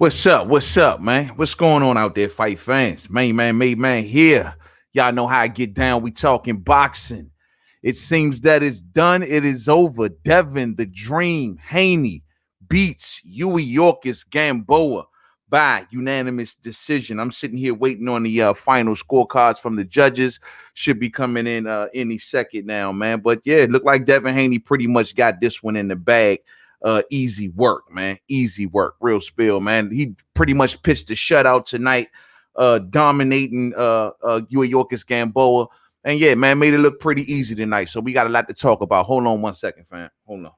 What's up? What's up, man? What's going on out there, fight fans? Mainman Mademan here. Y'all know how I get down. We talking boxing. It seems that it's done. It is over. Devin, the Dream, Haney beats Youiorkis Gamboa by unanimous decision. I'm sitting here waiting on the final scorecards from the judges. Should be coming in any second now, man. But yeah, it looked like Devin Haney pretty much got this one in the bag. Easy work, man. Easy work. Real spill, man. He pretty much pitched the shutout tonight, dominating Youriorkis Gamboa. And yeah, man, made it look pretty easy tonight. So we got a lot to talk about. Hold on 1 second, fam. Hold on.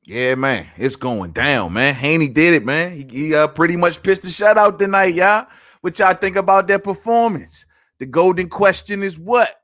Yeah, man, it's going down, man. Haney did it, man. He pretty much pitched the shutout tonight, y'all. What y'all think about that performance? The golden question is what?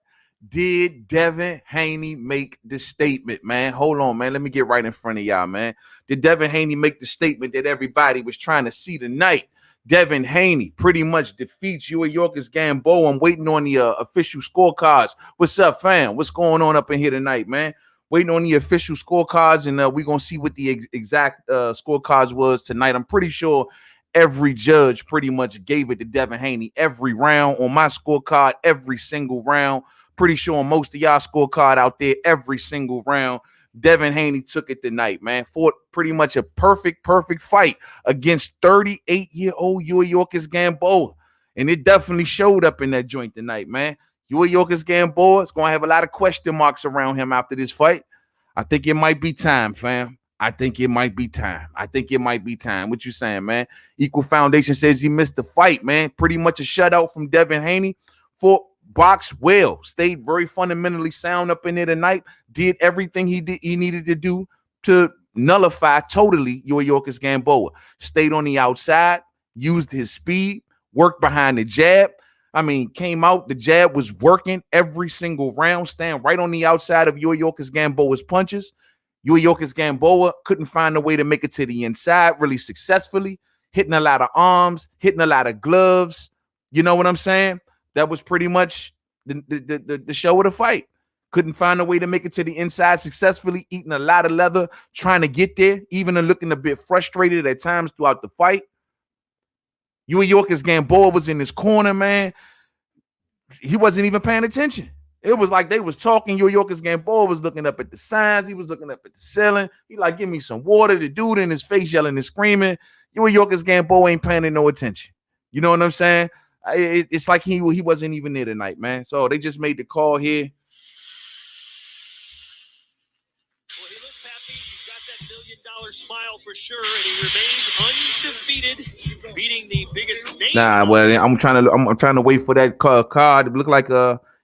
Did Devin Haney make the statement, man? Hold on, man. Let me get right in front of y'all, man. Did Devin Haney make the statement that everybody was trying to see tonight? Devin Haney pretty much defeats Youiorkis Gamboa. I'm waiting on the official scorecards. What's up, fam? What's going on up in here tonight, man? Waiting on the official scorecards, and we're going to see what the exact scorecards was tonight. I'm pretty sure every judge pretty much gave it to Devin Haney every round. On my scorecard, every single round. Pretty sure on most of y'all scorecard out there, every single round, Devin Haney took it tonight, man. Fought pretty much a perfect fight against 38-year-old Youiorkis Gamboa. And it definitely showed up in that joint tonight, man. Youiorkis Gamboa is going to have a lot of question marks around him after this fight. I think it might be time, fam. I think it might be time. What you saying, man? Equal Foundation says he missed the fight, man. Pretty much a shutout from Devin Haney. Fought box well, stayed very fundamentally sound up in there tonight, did everything he needed to do to nullify totally Youiorkis Gamboa. Stayed on the outside, used his speed, worked behind the jab. I mean, came out, the jab was working every single round, stand right on the outside of Youiorkis Gamboa's punches. Youiorkis Gamboa couldn't find a way to make it to the inside really successfully, hitting a lot of arms, hitting a lot of gloves. You know what I'm saying? That was pretty much the show of the fight. Couldn't find a way to make it to the inside successfully, eating a lot of leather, trying to get there, even looking a bit frustrated at times throughout the fight. Youiorkis Gamboa was in his corner, man. He wasn't even paying attention. It was like they was talking. Youiorkis Gamboa was looking up at the signs. He was looking up at the ceiling. He like, give me some water. The dude in his face yelling and screaming. Youiorkis Gamboa ain't paying no attention. You know what I'm saying? It's like he wasn't even there tonight, man. So they just made the call here. Well, he looks happy. He's got that $1 million smile for sure, and he remains undefeated, beating the biggest name. Nah, well, I'm trying to wait for that card. It looked like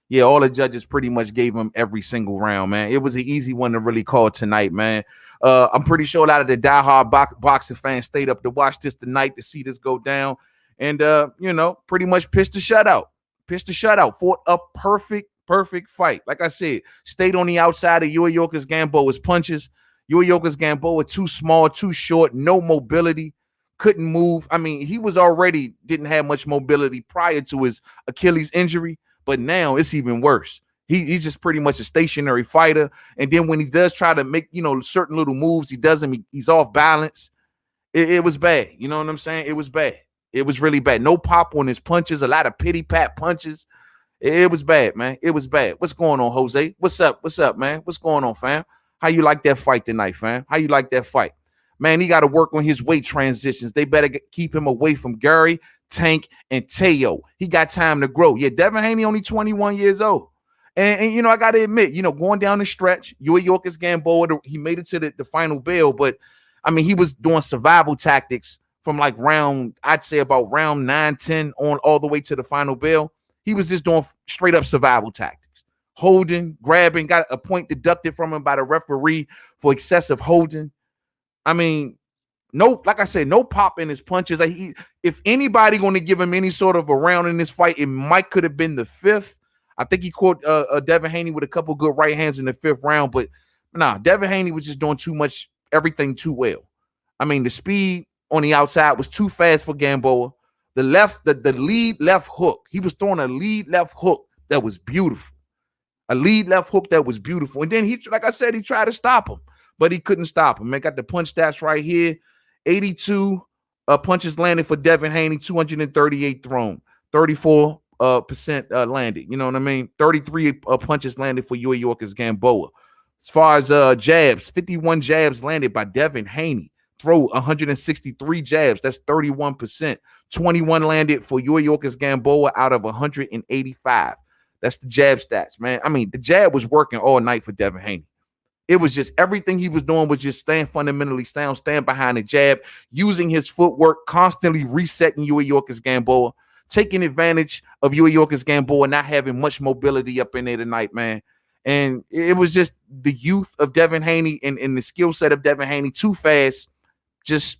yeah, all the judges pretty much gave him every single round, man. It was an easy one to really call tonight, man. I'm pretty sure a lot of the diehard boxing fans stayed up to watch this tonight to see this go down. And, you know, pretty much pitched the shutout, fought a perfect fight. Like I said, stayed on the outside of Youiorkis Gamboa's punches. Youiorkis Gamboa, too small, too short, no mobility, couldn't move. I mean, he was already didn't have much mobility prior to his Achilles injury, but now it's even worse. He's just pretty much a stationary fighter. And then when he does try to make, you know, certain little moves, he's off balance. It was bad. You know what I'm saying? It was bad. It was really bad. No pop on his punches, a lot of pity-pat punches. It was bad, man. It was bad. What's going on, Jose? What's up? What's up, man? What's going on, fam? How you like that fight tonight, fam? How you like that fight? Man, he got to work on his weight transitions. They better keep him away from Gary, Tank, and Teo. He got time to grow. Yeah, Devin Haney only 21 years old. And you know, I got to admit, you know, going down the stretch, Youiorkis Gamboa, he made it to the final bell, but, I mean, he was doing survival tactics from like I'd say about round 9, 10 on all the way to the final bell. He was just doing straight up survival tactics. Holding, grabbing, got a point deducted from him by the referee for excessive holding. I mean, like I said, no pop in his punches. If anybody going to give him any sort of a round in this fight, it could have been the 5th. I think he caught Devin Haney with a couple good right hands in the 5th round, but nah, Devin Haney was just doing too much everything too well. I mean, the speed on the outside was too fast for Gamboa. The lead left hook. He was throwing a lead left hook that was beautiful. A lead left hook that was beautiful. And then like I said, he tried to stop him, but he couldn't stop him. Man, got the punch stats right here. 82 punches landed for Devin Haney, 238 thrown, 34% landed. You know what I mean? 33 punches landed for Youiorkis Gamboa. As far as jabs, 51 jabs landed by Devin Haney. Throw 163 jabs. That's 31%. 21 landed for Youiorkis Gamboa out of 185. That's the jab stats, man. I mean, the jab was working all night for Devin Haney. It was just everything he was doing was just staying fundamentally sound, stand behind the jab, using his footwork, constantly resetting Youiorkis Gamboa, taking advantage of Youiorkis Gamboa not having much mobility up in there tonight, man. And it was just the youth of Devin Haney and the skill set of Devin Haney too fast, just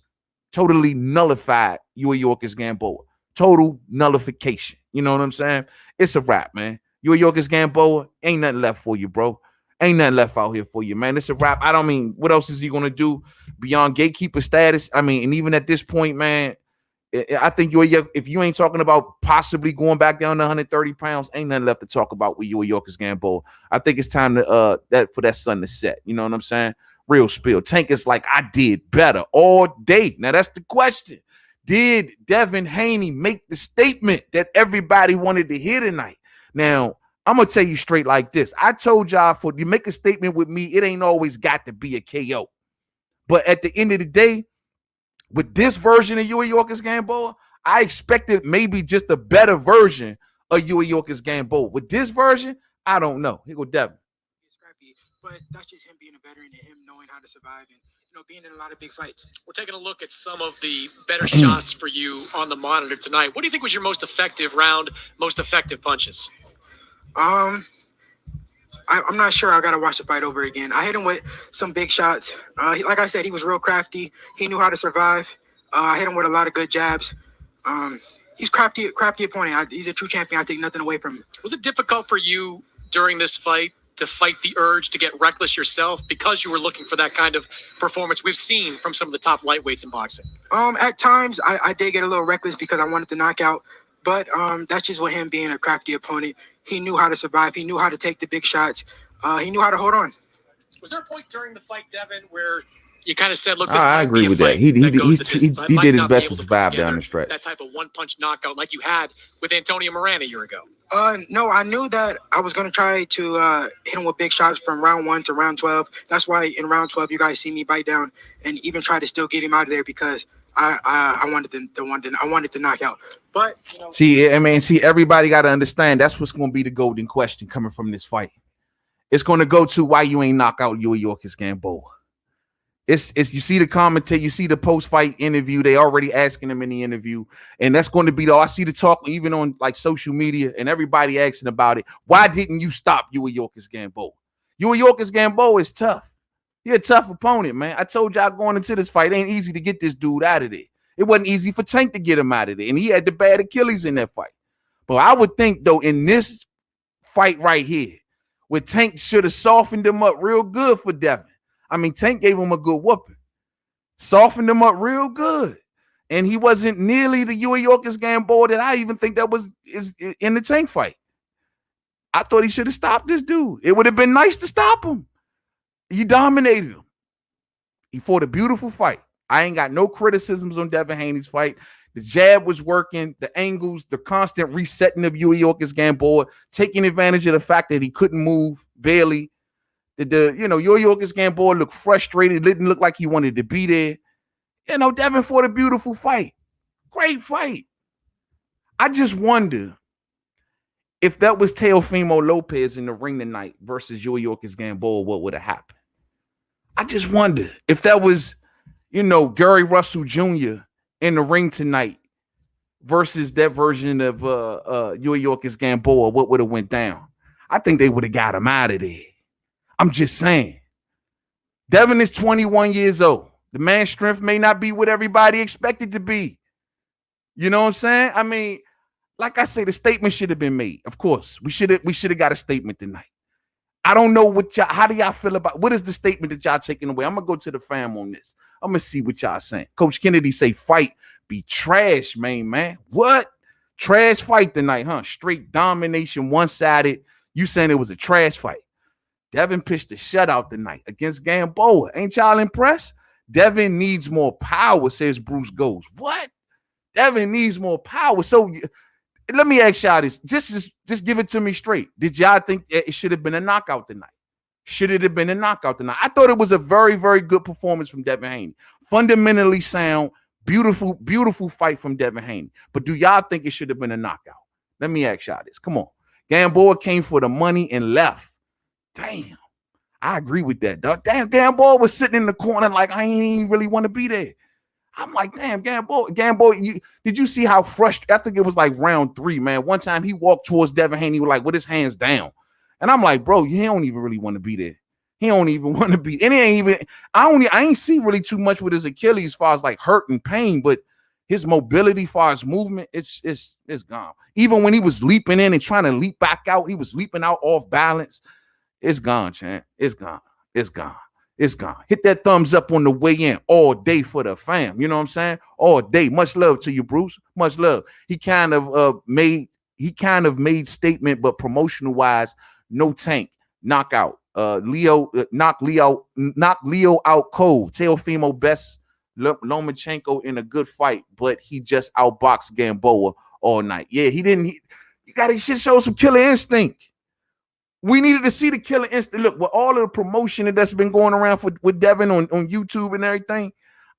totally nullified Youiorkis Gamboa. Total nullification. You know what I'm saying? It's a wrap, man. Youiorkis Gamboa, ain't nothing left for you, bro. Ain't nothing left out here for you, man. It's a wrap. I don't mean, what else is he going to do beyond gatekeeper status? I mean, and even at this point, man, I think if you ain't talking about possibly going back down to 130 pounds, ain't nothing left to talk about with Youiorkis Gamboa. I think it's time to for that sun to set. You know what I'm saying? Real spill. Tank is like, I did better all day. Now, that's the question. Did Devin Haney make the statement that everybody wanted to hear tonight? Now, I'm going to tell you straight like this. I told y'all, for you make a statement with me, it ain't always got to be a KO. But at the end of the day, with this version of Youiorkis Gamboa, I expected maybe just a better version of Youiorkis Gamboa. With this version, I don't know. Here go Devin. But that's just him being a veteran and him knowing how to survive and, you know, being in a lot of big fights. We're taking a look at some of the better shots for you on the monitor tonight. What do you think was your most effective round, most effective punches? I'm not sure. I got to watch the fight over again. I hit him with some big shots. Like I said, he was real crafty. He knew how to survive. I hit him with a lot of good jabs. He's crafty opponent. He's a true champion. I take nothing away from him. Was it difficult for you during this fight to fight the urge to get reckless yourself because you were looking for that kind of performance we've seen from some of the top lightweights in boxing? At times, I did get a little reckless because I wanted the knockout. But that's just with him being a crafty opponent. He knew how to survive. He knew how to take the big shots. He knew how to hold on. Was there a point during the fight, Devin, where you kind of said, look, I agree with that. He did his best to survive down the stretch. That type of one-punch knockout like you had with Antonio Moran a year ago. No, I knew that I was going to try to hit him with big shots from round 1 to round 12. That's why in round 12, you guys see me bite down and even try to still get him out of there because I wanted the knockout. But you know, see, everybody got to understand that's what's going to be the golden question coming from this fight. It's going to go to why you ain't knock out Youiorkis Gamboa. It's you see the commentator, you see the post-fight interview. They already asking him in the interview, and that's going to be I see the talk even on like social media and everybody asking about it. Why didn't you stop Youiorkis Gamboa? Youiorkis Gamboa is tough. He's a tough opponent, man. I told y'all going into this fight, it ain't easy to get this dude out of there. It wasn't easy for Tank to get him out of there, and he had the bad Achilles in that fight. But I would think though in this fight right here, where Tank should have softened him up real good for Devin. I mean, Tank gave him a good whooping, softened him up real good. And he wasn't nearly the Youiorkis Gamboa that I even think that is in the Tank fight. I thought he should have stopped this dude. It would have been nice to stop him. He dominated him. He fought a beautiful fight. I ain't got no criticisms on Devin Haney's fight. The jab was working, the angles, the constant resetting of Youiorkis Gamboa, taking advantage of the fact that he couldn't move barely. Youiorkis Gamboa looked frustrated. Didn't look like he wanted to be there. Devin fought a beautiful fight. Great fight. I just wonder if that was Teofimo Lopez in the ring tonight versus Youiorkis Gamboa, what would have happened? I just wonder if that was, Gary Russell Jr. in the ring tonight versus that version of Youiorkis Gamboa, what would have went down? I think they would have got him out of there. I'm just saying. Devin is 21 years old. The man's strength may not be what everybody expected to be. You know what I'm saying? I mean, like I say, the statement should have been made. Of course, we should have got a statement tonight. I don't know what y'all, how do y'all feel about, what is the statement that y'all taking away? I'm going to go to the fam on this. I'm going to see what y'all saying. Coach Kennedy say fight be trash, man. What? Trash fight tonight, huh? Straight domination, one-sided. You saying it was a trash fight. Devin pitched a shutout tonight against Gamboa. Ain't y'all impressed? Devin needs more power, says Bruce Goes. What? Devin needs more power. So let me ask y'all this. Just give it to me straight. Did y'all think it should have been a knockout tonight? Should it have been a knockout tonight? I thought it was a very, very good performance from Devin Haney. Fundamentally sound, beautiful fight from Devin Haney. But do y'all think it should have been a knockout? Let me ask y'all this. Come on. Gamboa came for the money and left. Damn. I agree with that, dog. Damn, Gamboa was sitting in the corner like, I ain't even really want to be there. I'm like, damn, Gamboa, did you see how frustrated? I think it was like round 3, man. One time he walked towards Devin Haney with his hands down. And I'm like, bro, he don't even really want to be there. He don't even want to be. And it ain't even, I ain't see really too much with his Achilles as far as like hurt and pain, but his mobility as far as movement, it's gone. Even when he was leaping in and trying to leap back out, he was leaping out off balance. It's gone, champ. It's gone. It's gone. It's gone. Hit that thumbs up on the way in all day for the fam. You know what I'm saying? All day. Much love to you, Bruce. Much love. He kind of made statement, but promotional wise, no Tank, knockout. Leo knock Leo out cold. Teofimo best Lomachenko in a good fight, but he just outboxed Gamboa all night. Yeah, he didn't. He should show some killer instinct. We needed to see the killer instinct. Look, with all of the promotion that's been going around with Devin on YouTube and everything,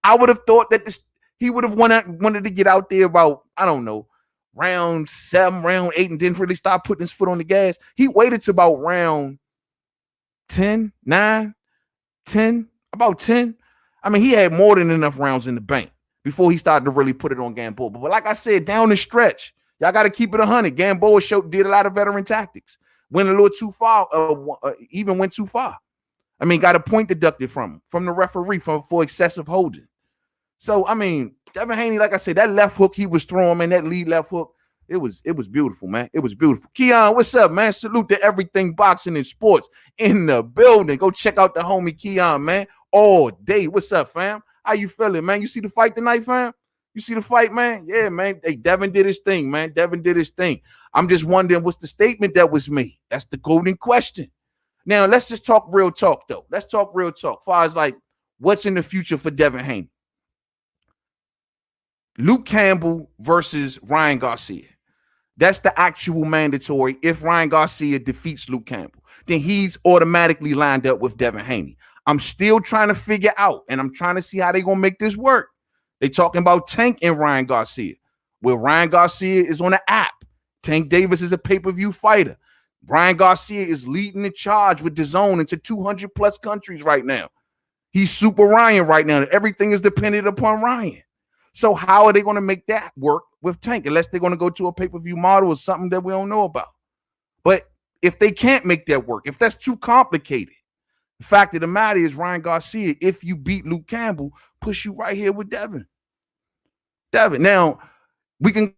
I would have thought that he would have wanted to get out there about, I don't know, round 7, round 8, and didn't really start putting his foot on the gas. He waited to about round 10, 9, 10, about 10. I mean, he had more than enough rounds in the bank before he started to really put it on Gamboa. But like I said, down the stretch, y'all got to keep it 100. Gamboa did a lot of veteran tactics. Went a little too far, even went too far. I mean, got a point deducted from the referee for excessive holding. So, I mean, Devin Haney, like I said, that left hook he was throwing, man, that lead left hook, it was beautiful, man. It was beautiful. Keon, what's up, man? Salute to everything boxing and sports in the building. Go check out the homie Keon, man, all day. What's up, fam? How you feeling, man? You see the fight tonight, fam? You see the fight, man? Yeah, man. Hey, Devin did his thing, man. Devin did his thing. I'm just wondering what's the statement that was made. That's the golden question. Now, let's just talk real talk, though. Let's talk real talk. As far as like what's in the future for Devin Haney. Luke Campbell versus Ryan Garcia. That's the actual mandatory. If Ryan Garcia defeats Luke Campbell, then he's automatically lined up with Devin Haney. I'm still trying to figure out, and I'm trying to see how they're going to make this work. They talking about Tank and Ryan Garcia. Well, Ryan Garcia is on the app. Tank Davis is a pay-per-view fighter. Ryan Garcia is leading the charge with DAZN into 200 plus countries right now. He's Super Ryan right now. Everything is dependent upon Ryan. So how are they going to make that work with Tank? Unless they're going to go to a pay-per-view model or something that we don't know about. But if they can't make that work, if that's too complicated, the fact of the matter is Ryan Garcia, if you beat Luke Campbell, push you right here with Devin. Now, we can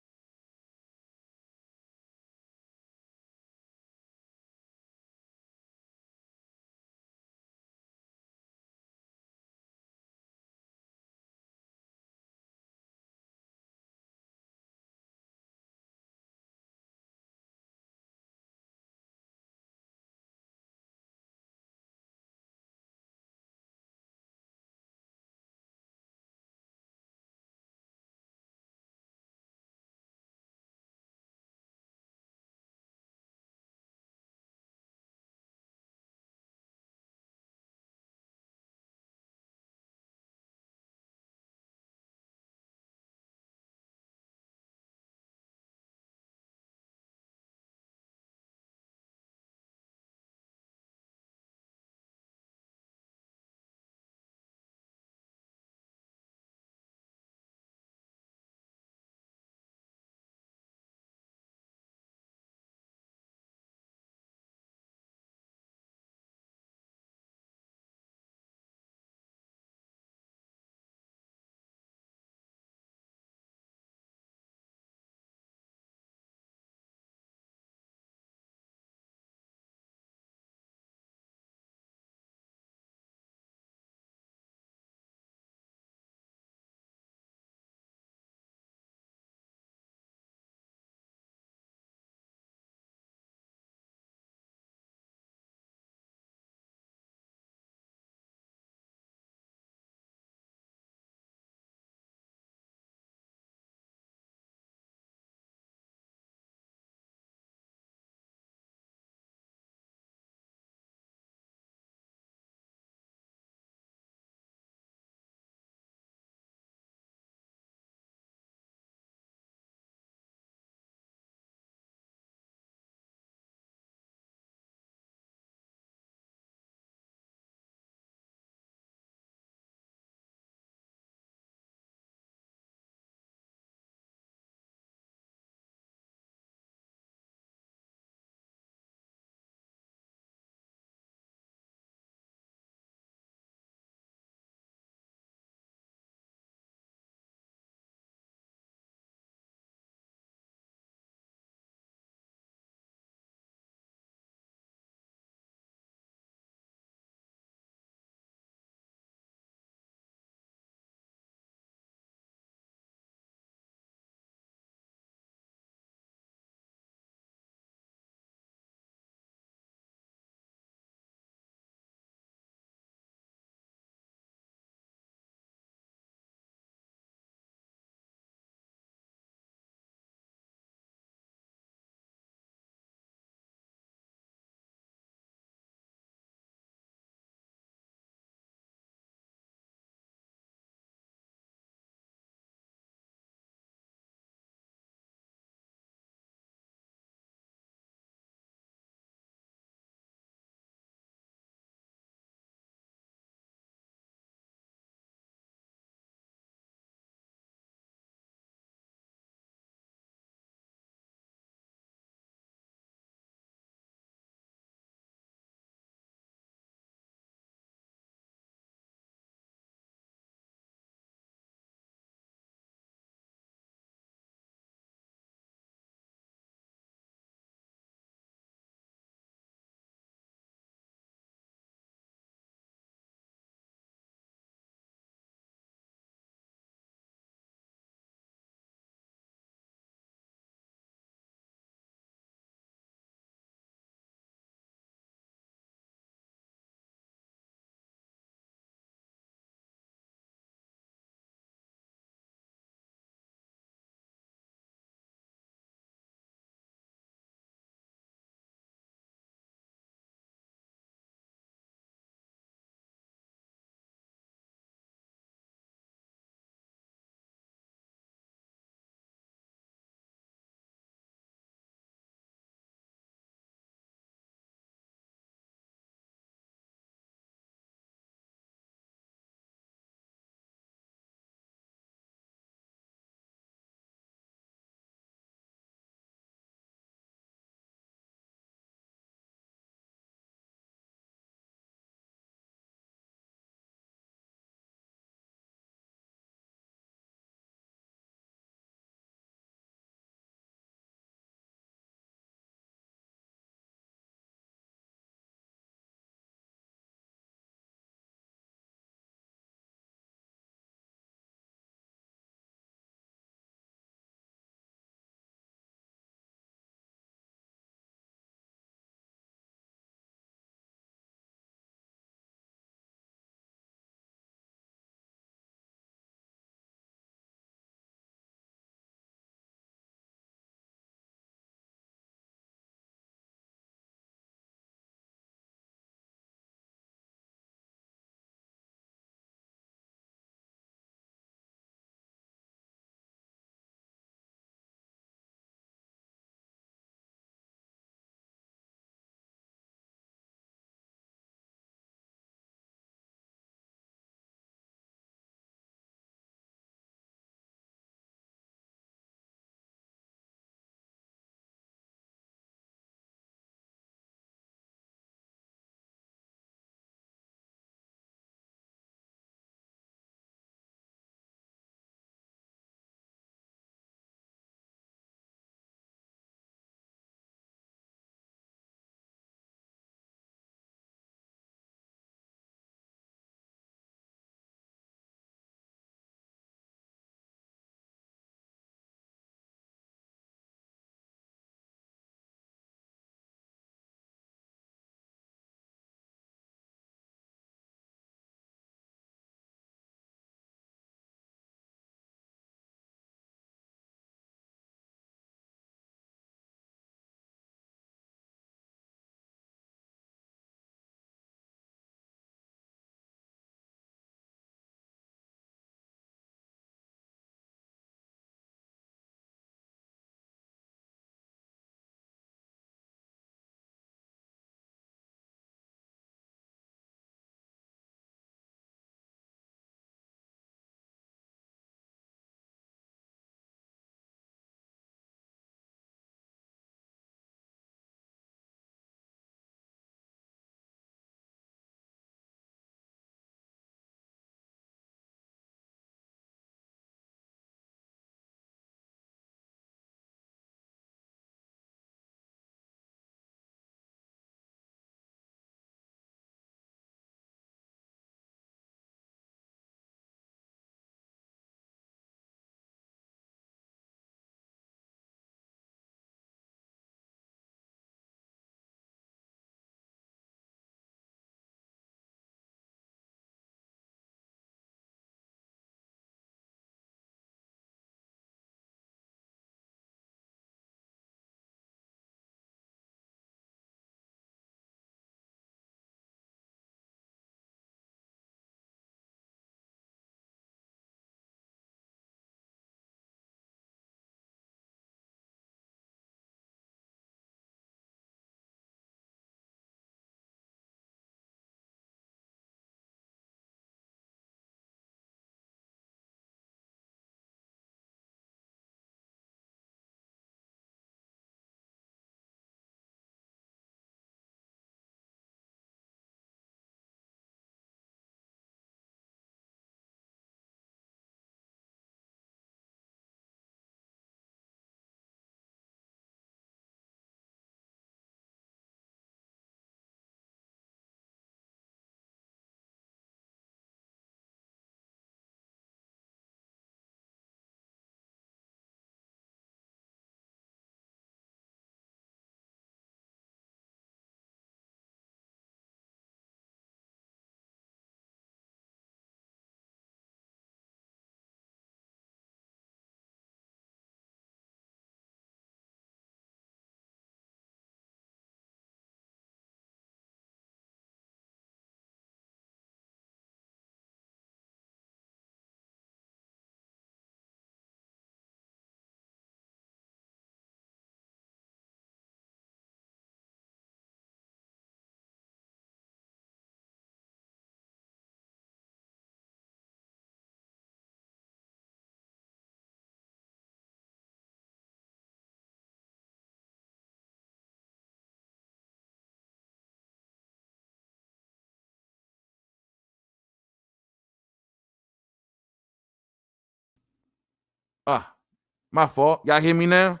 My fault. Y'all hear me now?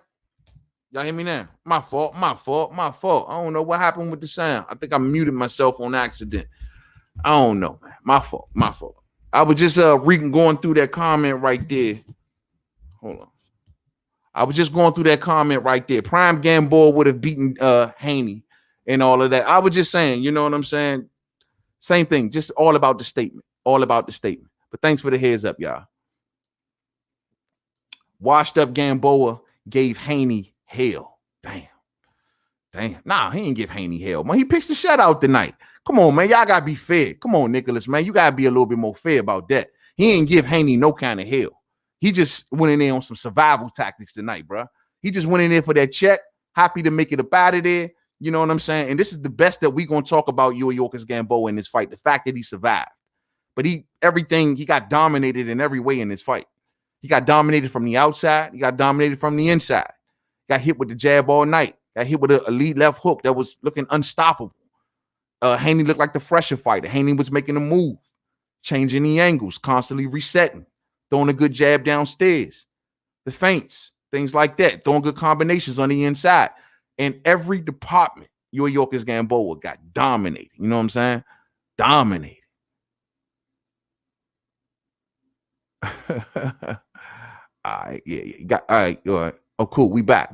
Y'all hear me now? My fault. I don't know what happened with the sound. I think I muted myself on accident. I don't know, man. My fault. I was just going through that comment right there. Hold on. I was just going through that comment right there. Prime Gamboa would have beaten Haney and all of that. I was just saying, you know what I'm saying? Same thing, just all about the statement. But thanks for the heads up, y'all. Washed up Gamboa gave Haney hell. Damn. Nah, he didn't give Haney hell. Man, he pitched the shutout tonight. Come on, man. Y'all gotta be fair. Come on, Nicholas, man. You gotta be a little bit more fair about that. He didn't give Haney no kind of hell. He just went in there on some survival tactics tonight, bro. He just went in there for that check. Happy to make it up out of there. You know what I'm saying? And this is the best that we're going to talk about Youriorkis Gamboa in this fight. The fact that he survived. But he got dominated in every way in this fight. He got dominated from the outside. He got dominated from the inside. Got hit with the jab all night. Got hit with an elite left hook that was looking unstoppable. Haney looked like the fresher fighter. Haney was making a move, changing the angles, constantly resetting, throwing a good jab downstairs, the feints, things like that, throwing good combinations on the inside. In every department, Youriorkis Gamboa got dominated. You know what I'm saying? Dominated. All right, yeah. All right. Oh, cool. We back.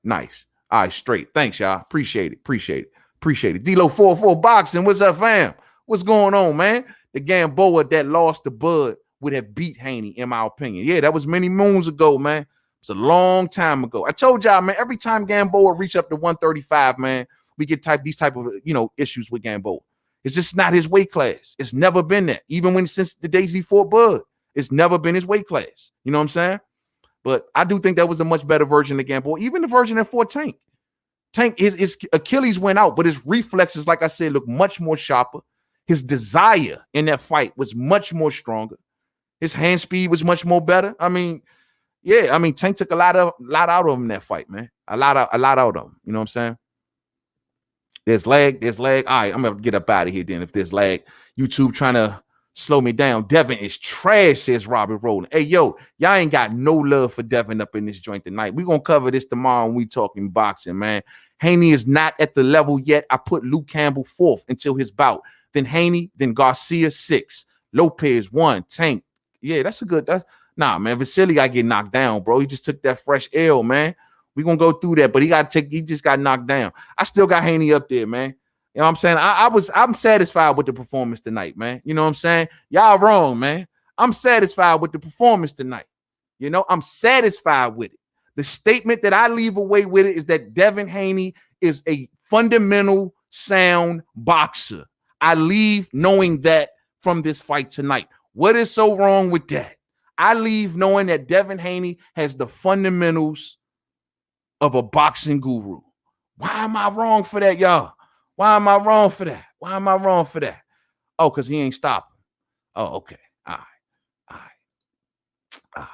Nice. All right, straight. Thanks, y'all. Appreciate it. D-Lo 44 Boxing. What's up, fam? What's going on, man? The Gamboa that lost the Bud would have beat Haney, in my opinion. Yeah, that was many moons ago, man. It's a long time ago. I told y'all, man, every time Gamboa reach up to 135, man, we get these type of, issues with Gamboa. It's just not his weight class. It's never been that. Even since the days he fought Bud, it's never been his weight class. You know what I'm saying? But I do think that was a much better version of Gamboa. Even the version that fought Tank. His Achilles went out, but his reflexes, like I said, look much more sharper. His desire in that fight was much more stronger. His hand speed was much more better. Tank took a lot out of him in that fight, man. A lot out of him. You know what I'm saying? There's lag. All right, I'm gonna get up out of here then. If there's lag, YouTube trying to slow me down. Devin is trash, says Robert Rowland. Hey, yo, y'all ain't got no love for Devin up in this joint tonight. We're gonna cover this tomorrow when we talking boxing, man. Haney is not at the level yet. I put Luke Campbell 4th until his bout. Then Haney, then Garcia 6. Lopez 1. Tank. Yeah, that's a good. Nah, man. Vasily got to get knocked down, bro. He just took that fresh L, man. We're going to go through that, but he just got knocked down. I still got Haney up there, man. You know what I'm saying? I'm satisfied with the performance tonight, man. You know what I'm saying? Y'all wrong, man. I'm satisfied with the performance tonight. You know, I'm satisfied with it. The statement that I leave away with it is that Devin Haney is a fundamental sound boxer. I leave knowing that from this fight tonight. What is so wrong with that? I leave knowing that Devin Haney has the fundamentals of a boxing guru. Why am I wrong for that, y'all? Why am I wrong for that? Oh, because he ain't stopping. Oh, okay. All right, man.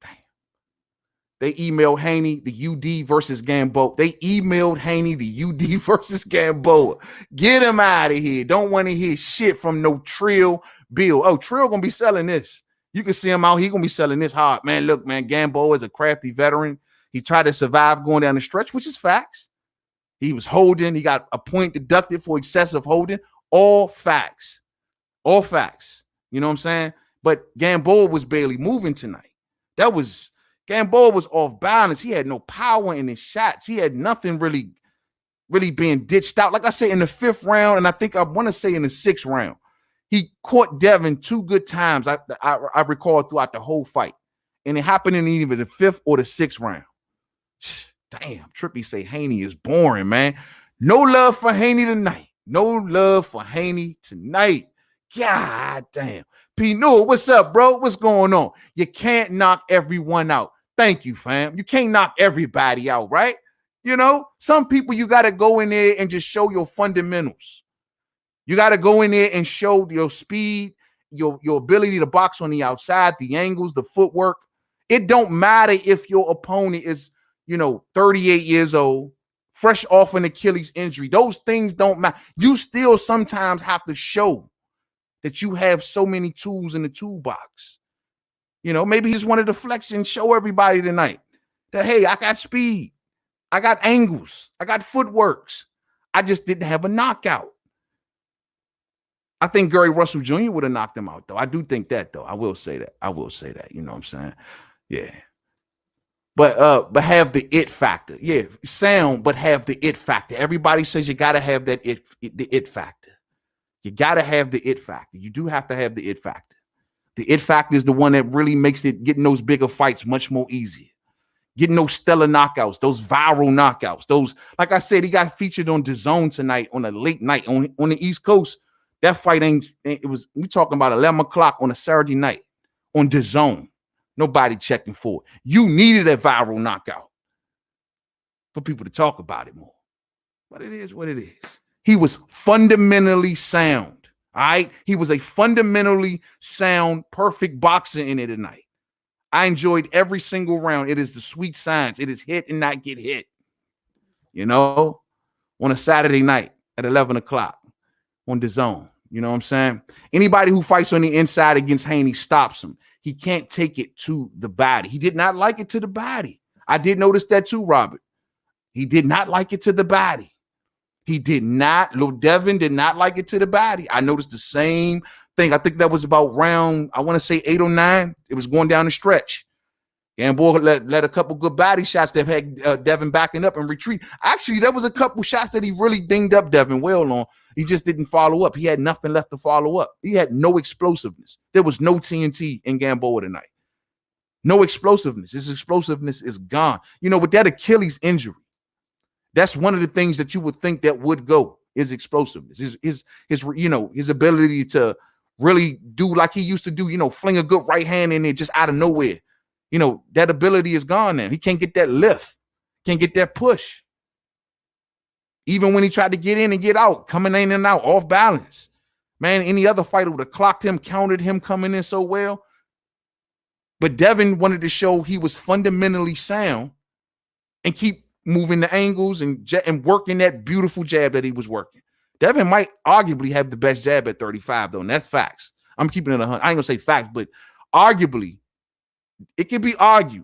Damn. They emailed Haney the UD versus Gamboa. Get him out of here. Don't want to hear shit from no Trill Bill. Oh, Trill gonna be selling this. You can see him out. He gonna be selling this hard. Man, look, man, Gamboa is a crafty veteran. He tried to survive going down the stretch, which is facts. He was holding. He got a point deducted for excessive holding. All facts. You know what I'm saying? But Gamboa was barely moving tonight. Gamboa was off balance. He had no power in his shots. He had nothing really being ditched out. Like I said, in the 5th round, and I think I want to say in the 6th round, he caught Devin 2 good times. I recall throughout the whole fight. And it happened in either the 5th or the 6th round. Damn, Trippy say Haney is boring, man. No love for Haney tonight. God damn. P. Newell, what's up, bro? What's going on? You can't knock everyone out. Thank you, fam. You can't knock everybody out, right? You know, some people you got to go in there and just show your fundamentals. You got to go in there and show your speed, your ability to box on the outside, the angles, the footwork. It don't matter if your opponent is, 38 years old, fresh off an Achilles injury. Those things don't matter. You still sometimes have to show that you have so many tools in the toolbox. You know, maybe he just wanted to flex and show everybody tonight that, hey, I got speed. I got angles. I got footworks. I just didn't have a knockout. I think Gary Russell Jr. would have knocked him out, though. I do think that, though. I will say that. You know what I'm saying? Yeah. But have the it factor. Yeah, sound, but have the it factor. Everybody says you got to have the it factor. You got to have the it factor. You do have to have the it factor. The it factor is the one that really makes it getting those bigger fights much more easier. Getting those stellar knockouts, those viral knockouts, those, like I said, he got featured on DAZN tonight on a late night on the East Coast. That fight we talking about 11 o'clock on a Saturday night on DAZN. Nobody checking for it. You needed a viral knockout for people to talk about it more. But it is what it is. He was fundamentally sound. All right. He was a fundamentally sound, perfect boxer in it tonight. I enjoyed every single round. It is the sweet science. It is hit and not get hit. You know, on a Saturday night at 11 o'clock on DAZN. You know what I'm saying? Anybody who fights on the inside against Haney stops him. He can't take it to the body. He did not like it to the body. I did notice that too, Robert. He did not like it to the body. He did not. Lil Devin did not like it to the body. I noticed the same thing. I think that was about round, I want to say 8 or 9. It was going down the stretch. Gamboa let a couple good body shots that had Devin backing up and retreat. Actually, there was a couple shots that he really dinged up Devin well on. He just didn't follow up. He had nothing left to follow up. He had no explosiveness. There was no TNT in Gamboa tonight. No explosiveness. His explosiveness is gone. You know, with that Achilles injury, that's one of the things that you would think that would go, is explosiveness. His you know, his ability to really do like he used to do, you know, fling a good right hand in there just out of nowhere. You know, that ability is gone now. He can't get that lift, can't get that push. Even when he tried to get in and get out, coming in and out, off balance. Man, any other fighter would have clocked him, countered him coming in so well. But Devin wanted to show he was fundamentally sound and keep moving the angles and working that beautiful jab that he was working. Devin might arguably have the best jab at 35, though, and that's facts. I'm keeping it 100. I ain't gonna say facts, but arguably, it can be argued.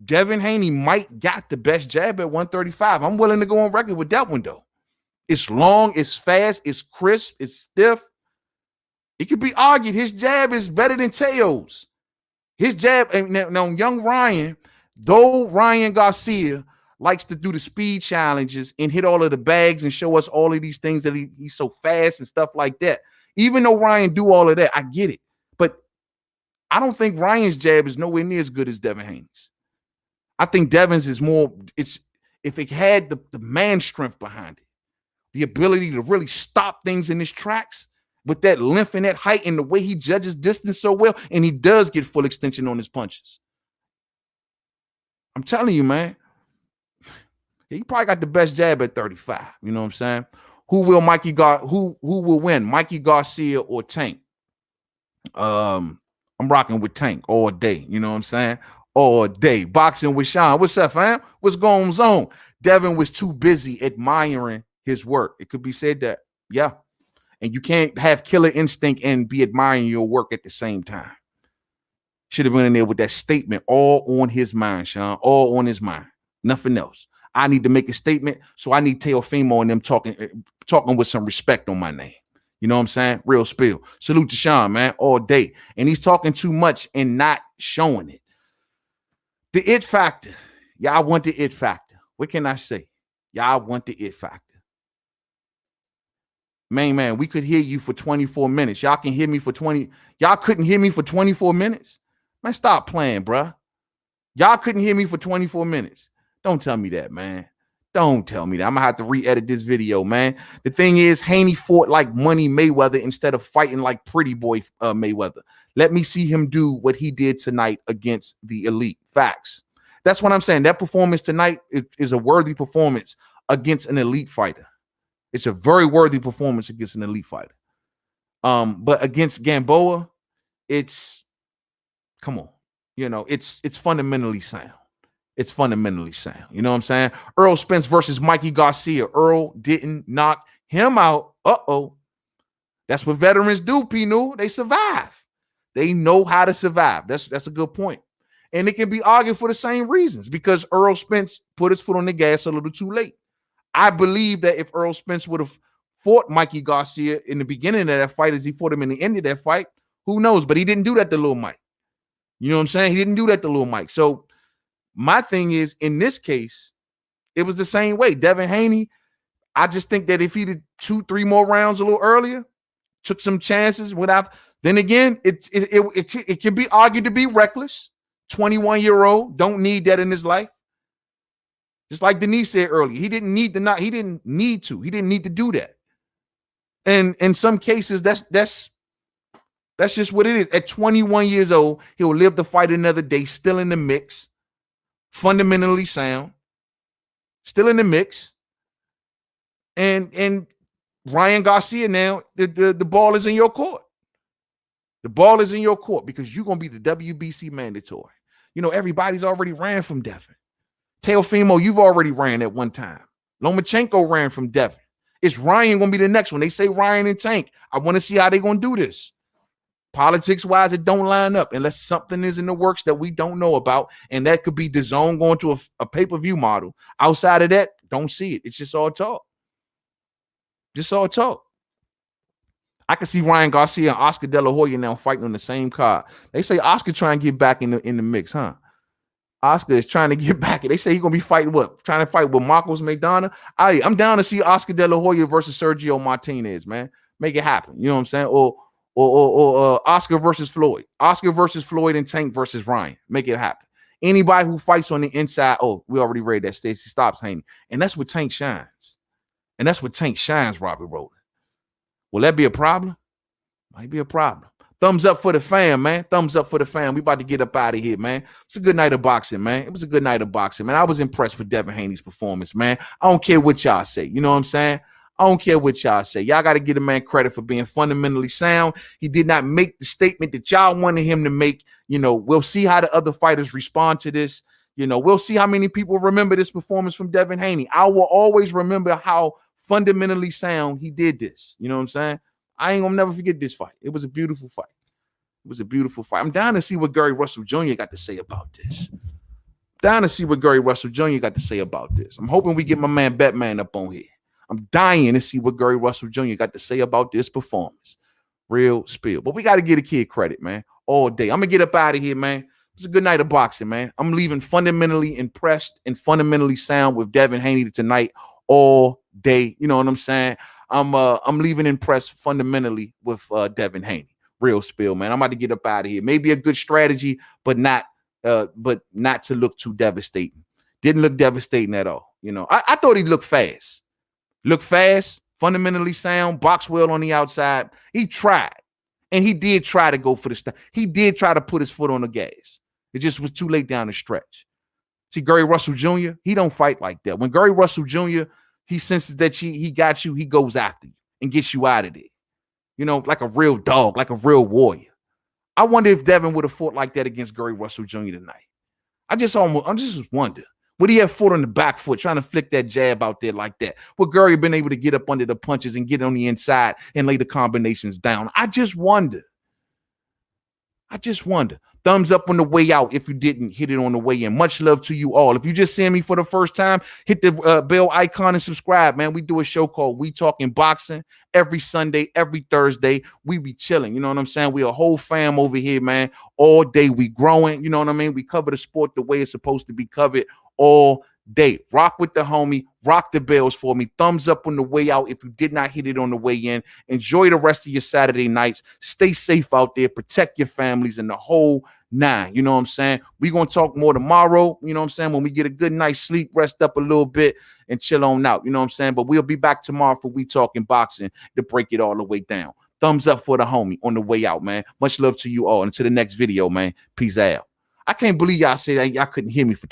Devin Haney might got the best jab at 135. I'm willing to go on record with that one, though. It's long, it's fast, it's crisp, it's stiff. It could be argued his jab is better than Teo's. His jab, and now young Ryan, though Ryan Garcia likes to do the speed challenges and hit all of the bags and show us all of these things that he's so fast and stuff like that. Even though Ryan do all of that, I get it. But I don't think Ryan's jab is nowhere near as good as Devin Haney's. I think Devin's is more, if it had the man strength behind it, the ability to really stop things in his tracks with that length and that height and the way he judges distance so well, and he does get full extension on his punches. I'm telling you, man, he probably got the best jab at 35. You know what I'm saying? Who will win, Mikey Garcia or Tank? I'm rocking with Tank all day. You know what I'm saying? All day. Boxing with Sean. What's up, fam? What's going on? Devin was too busy admiring his work. It could be said that, yeah. And you can't have killer instinct and be admiring your work at the same time. Should have been in there with that statement all on his mind, Sean. All on his mind. Nothing else. I need to make a statement, so I need Teofimo and them talking with some respect on my name. You know what I'm saying? Real spill. Salute to Sean, man, all day. And he's talking too much and not showing it. The it factor. Y'all want the it factor. What can I say? Y'all want the it factor. Man, we could hear you for 24 minutes. Y'all can hear me for 20. Y'all couldn't hear me for 24 minutes? Man, stop playing, bruh. Y'all couldn't hear me for 24 minutes. Don't tell me that, man. Don't tell me that. I'm going to have to re-edit this video, man. The thing is, Haney fought like Money Mayweather instead of fighting like Pretty Boy Mayweather. Let me see him do what he did tonight against the elite. Facts. That's what I'm saying. That performance tonight is a worthy performance against an elite fighter. It's a very worthy performance against an elite fighter. But against Gamboa, come on. You know, it's fundamentally sound. It's fundamentally sound. You know what I'm saying? Earl Spence versus Mikey Garcia. Earl didn't knock him out. Uh-oh. That's what veterans do, Pino. They survive. They know how to survive. That's a good point. And it can be argued for the same reasons because Errol Spence put his foot on the gas a little too late. I believe that if Errol Spence would have fought Mikey Garcia in the beginning of that fight as he fought him in the end of that fight, who knows? But he didn't do that to Lil Mike. You know what I'm saying? He didn't do that to Lil Mike. So my thing is, in this case, it was the same way. Devin Haney, I just think that if he did 2-3 more rounds a little earlier, took some chances without, then again, it can be argued to be reckless. 21-year-old, don't need that in his life. Just like Denise said earlier, he didn't need to do that. And in some cases, that's just what it is. At 21 years old, he'll live to fight another day, still in the mix, fundamentally sound, still in the mix. And Ryan Garcia now, the ball is in your court. The ball is in your court because you're going to be the WBC mandatory. You know, everybody's already ran from Devin. Teofimo, you've already ran at one time. Lomachenko ran from Devin. It's Ryan going to be the next one. They say Ryan and Tank. I want to see how they're going to do this. Politics-wise, it don't line up unless something is in the works that we don't know about, and that could be DAZN going to a pay-per-view model. Outside of that, don't see it. It's just all talk. Just all talk. I can see Ryan Garcia and Oscar De La Hoya now fighting on the same card. They say Oscar trying to get back in the mix, huh? Oscar is trying to get back. They say he's going to be fighting what? Trying to fight with Marcos Maidana. I'm down to see Oscar De La Hoya versus Sergio Martinez, man. Make it happen. You know what I'm saying? Or Oscar versus Floyd. Oscar versus Floyd and Tank versus Ryan. Make it happen. Anybody who fights on the inside, we already read that Stacey Stops Haney. And that's what Tank shines. And that's what Tank shines, Robbie Rowland. Will that be a problem? Might be a problem. Thumbs up for the fam, man. Thumbs up for the fam. We about to get up out of here, man. It's a good night of boxing, man. It was a good night of boxing, man. I was impressed with Devin Haney's performance, man. I don't care what y'all say. You know what I'm saying? I don't care what y'all say. Y'all got to give the man credit for being fundamentally sound. He did not make the statement that y'all wanted him to make. You know, we'll see how the other fighters respond to this. You know, we'll see how many people remember this performance from Devin Haney. I will always remember how fundamentally sound he did this. You know what I'm saying? I ain't gonna never forget this fight. It was a beautiful fight. It was a beautiful fight. I'm down to see what Gary Russell Jr. got to say about this. Down to see what Gary Russell Jr. got to say about this. I'm hoping we get my man Batman up on here. I'm dying to see what Gary Russell Jr. got to say about this performance. Real spill. But we got to give a kid credit, man, all day. I'm going to get up out of here, man. It's a good night of boxing, man. I'm leaving fundamentally impressed and fundamentally sound with Devin Haney tonight all day. You know what I'm saying? I'm leaving impressed fundamentally with Devin Haney. Real spill, man. I'm about to get up out of here. Maybe a good strategy, but not to look too devastating. Didn't look devastating at all. You know, I thought he looked fast. Looked fast, fundamentally sound, box well on the outside. He tried. And he did try to go for the stuff. He did try to put his foot on the gas. It just was too late down the stretch. See, Gary Russell Jr., he don't fight like that. When Gary Russell Jr., he senses that he got you, he goes after you and gets you out of there. You know, like a real dog, like a real warrior. I wonder if Devin would have fought like that against Gary Russell Jr. tonight. I just wonder. Would he have fought on the back foot, trying to flick that jab out there like that? Would Gary have been able to get up under the punches and get on the inside and lay the combinations down? I just wonder. Thumbs up on the way out if you didn't hit it on the way in. Much love to you all. If you just seeing me for the first time, hit the bell icon and subscribe, man. We do a show called We Talking Boxing every Sunday, every Thursday. We be chilling. You know what I'm saying? We a whole fam over here, man. All day we growing. You know what I mean? We cover the sport the way it's supposed to be covered all day. Rock with the homie. Rock the bells for me. Thumbs up on the way out if you did not hit it on the way in. Enjoy the rest of your Saturday nights. Stay safe out there. Protect your families and the whole nine. You know what I'm saying? We're going to talk more tomorrow. You know what I'm saying? When we get a good night's sleep, rest up a little bit and chill on out. You know what I'm saying? But we'll be back tomorrow for We Talking Boxing to break it all the way down. Thumbs up for the homie on the way out, man. Much love to you all. Until the next video, man. Peace out. I can't believe y'all said that y'all couldn't hear me for